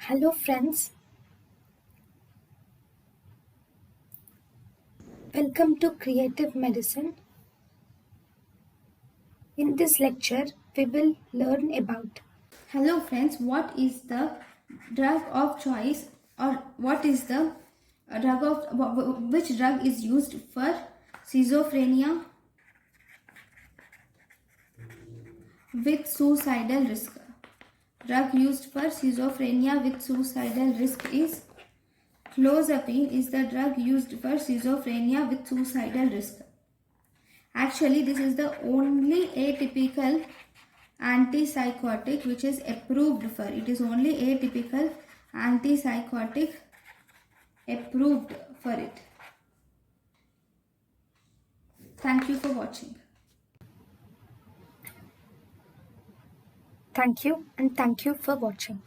Hello friends, welcome to Creative Medicine. In this lecture, we will learn about. Hello friends, what is the drug of choice or what is the drug of which drug is used for schizophrenia with suicidal risk? Drug used for schizophrenia with suicidal risk is clozapine is the drug used for schizophrenia with suicidal risk. Actually, this is the only atypical antipsychotic which is approved for. It is only atypical antipsychotic approved for it. Thank you for watching. Thank you and thank you for watching.